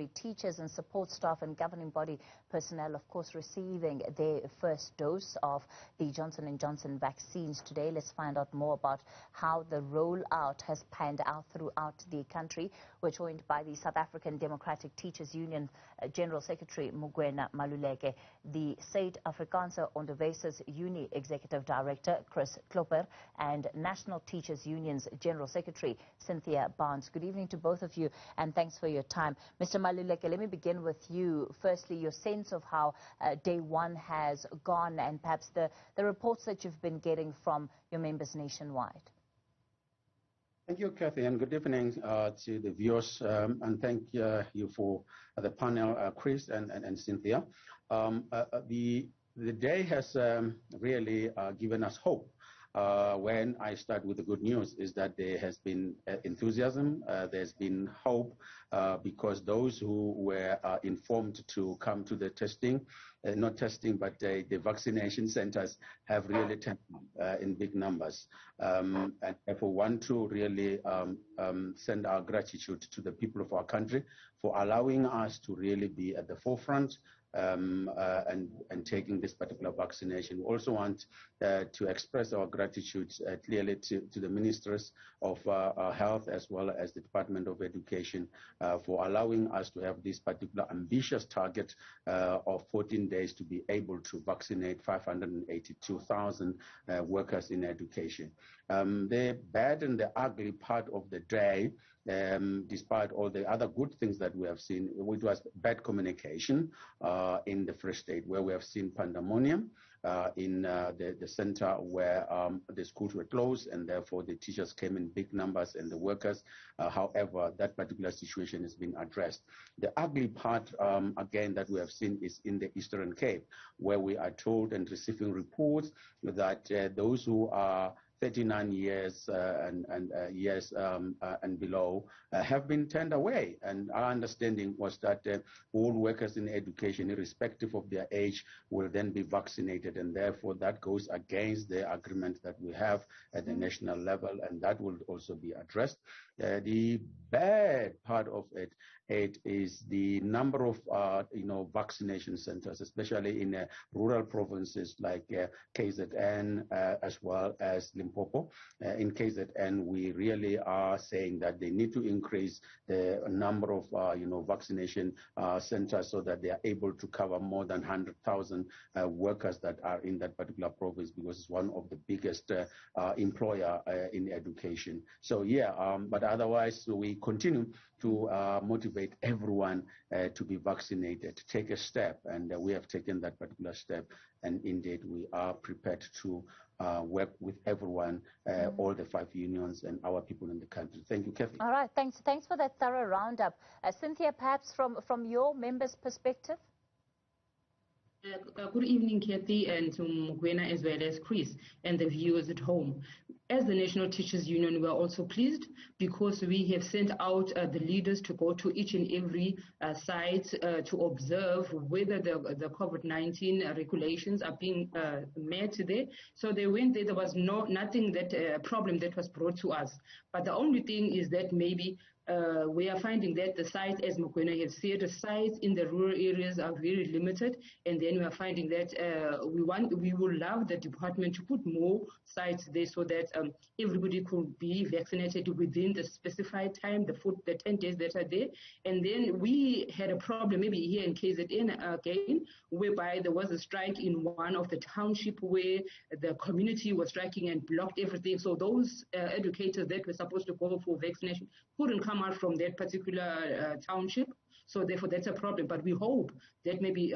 primary teachers and support staff and governing body personnel, of course, receiving their first dose of the Johnson & Johnson vaccines today. Let's find out more about how the rollout has panned out throughout the country. We're joined by the South African Democratic Teachers Union General Secretary Mokoena Maluleke, the State Afrikaanse Onderwysers Unie Executive Director Chris Klopper, and National Teachers Union's General Secretary Cynthia Barnes. Good evening to both of you, and thanks for your time. Mr. Maluleke, let me begin with you. Firstly, your sense of how day one has gone, and perhaps the reports that you've been getting from your members nationwide. Thank you, Kathy, and good evening to the viewers, and thank you for the panel, Chris and Cynthia. The day has really given us hope. When I start with the good news is that there has been enthusiasm, there's been hope, because those who were informed to come to the testing, not testing, but the vaccination centers have really turned in big numbers. And therefore want to really send our gratitude to the people of our country for allowing us to really be at the forefront and taking this particular vaccination. We also want to express our gratitude clearly to the ministers of health as well as the Department of Education for allowing us to have this particular ambitious target of 14 days to be able to vaccinate 582,000 workers in education. The bad and the ugly part of the day, despite all the other good things that we have seen, it was bad communication in the Free State, where we have seen pandemonium in the center where the schools were closed, and therefore the teachers came in big numbers and the workers. However, that particular situation has been addressed. The ugly part, again, that we have seen is in the Eastern Cape, where we are told and receiving reports that those who are 39 years and below have been turned away. And our understanding was that all workers in education, irrespective of their age, will then be vaccinated. And therefore, that goes against the agreement that we have at the national level, and that will also be addressed. The bad part of it is the number of vaccination centers, especially in rural provinces like KZN as well as Limpopo. In KZN, we really are saying that they need to increase the number of vaccination centers so that they are able to cover more than 100,000 workers that are in that particular province, because it's one of the biggest employer in education. So yeah, but otherwise we continue to motivate everyone to be vaccinated, take a step, and we have taken that particular step, and indeed we are prepared to work with everyone, all the 5 unions and our people in the country. Thank you, Kathy. All right, thanks for that thorough roundup. Cynthia, perhaps from your members' perspective? Good evening, Kathy, and to Mokoena as well as Chris and the viewers at home. As the National Teachers Union, we are also pleased because we have sent out the leaders to go to each and every site to observe whether the COVID-19 regulations are being met there. So they went there. There was nothing that problem that was brought to us. But the only thing is that maybe we are finding that the sites, as Mokoena has said, the sites in the rural areas are very limited, and then we are finding that we would love the department to put more sites there so that everybody could be vaccinated within the specified time, the 10 days that are there. And then we had a problem maybe here in KZN again, whereby there was a strike in one of the township where the community was striking and blocked everything. So those educators that were supposed to go for vaccination couldn't come out from that particular township. So therefore that's a problem. But we hope that maybe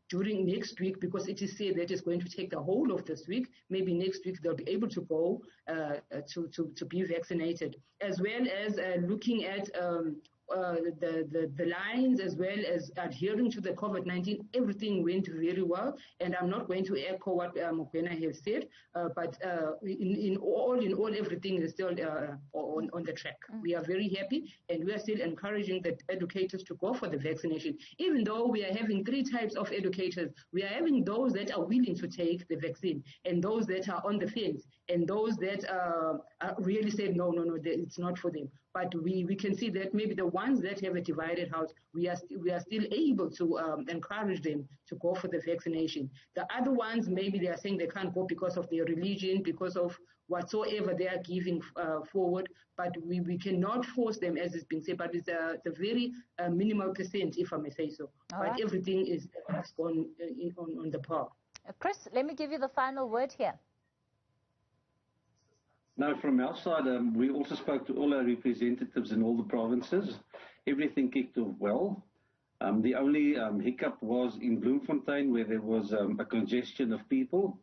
during next week, because it is said that it's going to take the whole of this week, maybe next week they'll be able to go to be vaccinated, as well as looking at the lines, as well as adhering to the COVID-19. Everything went very well, and I'm not going to echo what Mokoena has said, but in all, everything is still on the track. We are very happy, and we are still encouraging the educators to go for the vaccination. Even though we are having 3 types of educators, we are having those that are willing to take the vaccine, and those that are on the fence, and those that really said, no, it's not for them. but we can see that maybe the ones that have a divided house, we are still able to encourage them to go for the vaccination. The other ones, maybe they are saying they can't go because of their religion, because of whatsoever they are giving forward, but we cannot force them, as is being said, but it's a very minimal percent, if I may say so. All but right. everything is on the par. Chris, let me give you the final word here. No, from our side, we also spoke to all our representatives in all the provinces. Everything kicked off well. The only hiccup was in Bloemfontein, where there was a congestion of people.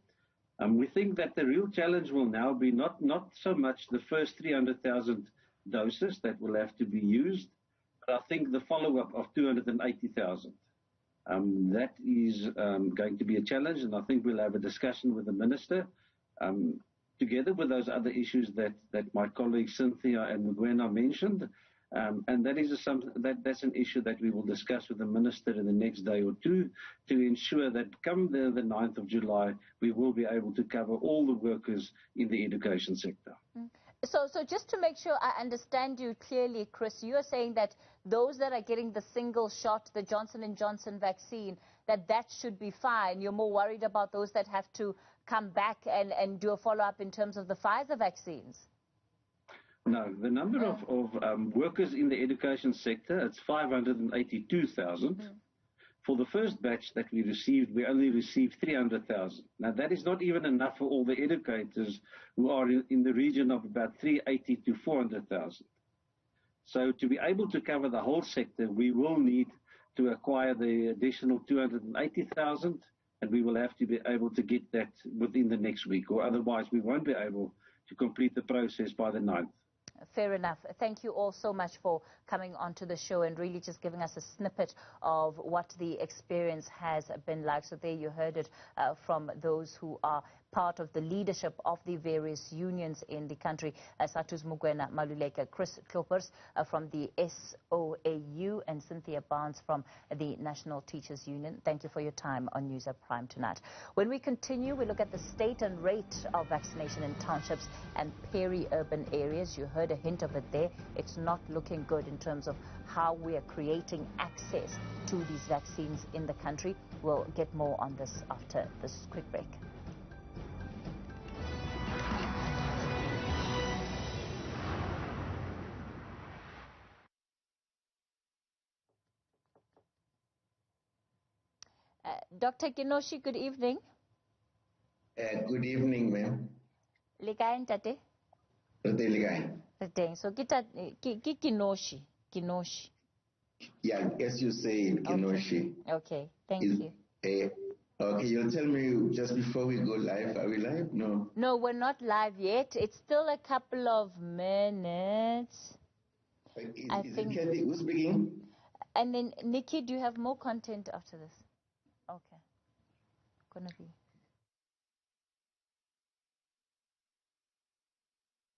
We think that the real challenge will now be not so much the first 300,000 doses that will have to be used, but I think the follow-up of 280,000. That is going to be a challenge, and I think we'll have a discussion with the Minister, together with those other issues that my colleagues Cynthia and Mugwena mentioned. And that's an issue that we will discuss with the Minister in the next day or two, to ensure that come the 9th of July, we will be able to cover all the workers in the education sector. So just to make sure I understand you clearly, Chris, you are saying that those that are getting the single shot, the Johnson & Johnson vaccine, that should be fine. You're more worried about those that have to come back and do a follow-up in terms of the Pfizer vaccines? No, the number of workers in the education sector, it's 582,000. For the first batch that we received, we only received 300,000. Now, that is not even enough for all the educators, who are in the region of about 380 to 400,000. So to be able to cover the whole sector, we will need to acquire the additional 280,000, and we will have to be able to get that within the next week, or otherwise we won't be able to complete the process by the 9th. Fair enough. Thank you all so much for coming onto the show and really just giving us a snippet of what the experience has been like. So there you heard it from those who are part of the leadership of the various unions in the country. Satus Mugwena Maluleka, Chris Kloppers from the SOAU, and Cynthia Barnes from the National Teachers Union. Thank you for your time on News at Prime tonight. When we continue, we look at the state and rate of vaccination in townships and peri-urban areas. You heard a hint of it there. It's not looking good in terms of how we are creating access to these vaccines in the country. We'll get more on this after this quick break. Dr. Kinoshi, good evening. Good evening, ma'am. Ligain tate? Ligain. So kita Kinoshi. Kinoshi. Yeah, as you say, Kinoshi. Okay, thank you. Okay, you'll tell me just before we go live. Are we live? No. No, we're not live yet. It's still a couple of minutes. Is it Kathy who's speaking? And then, Nikki, do you have more content after this? Okay. Gonna be.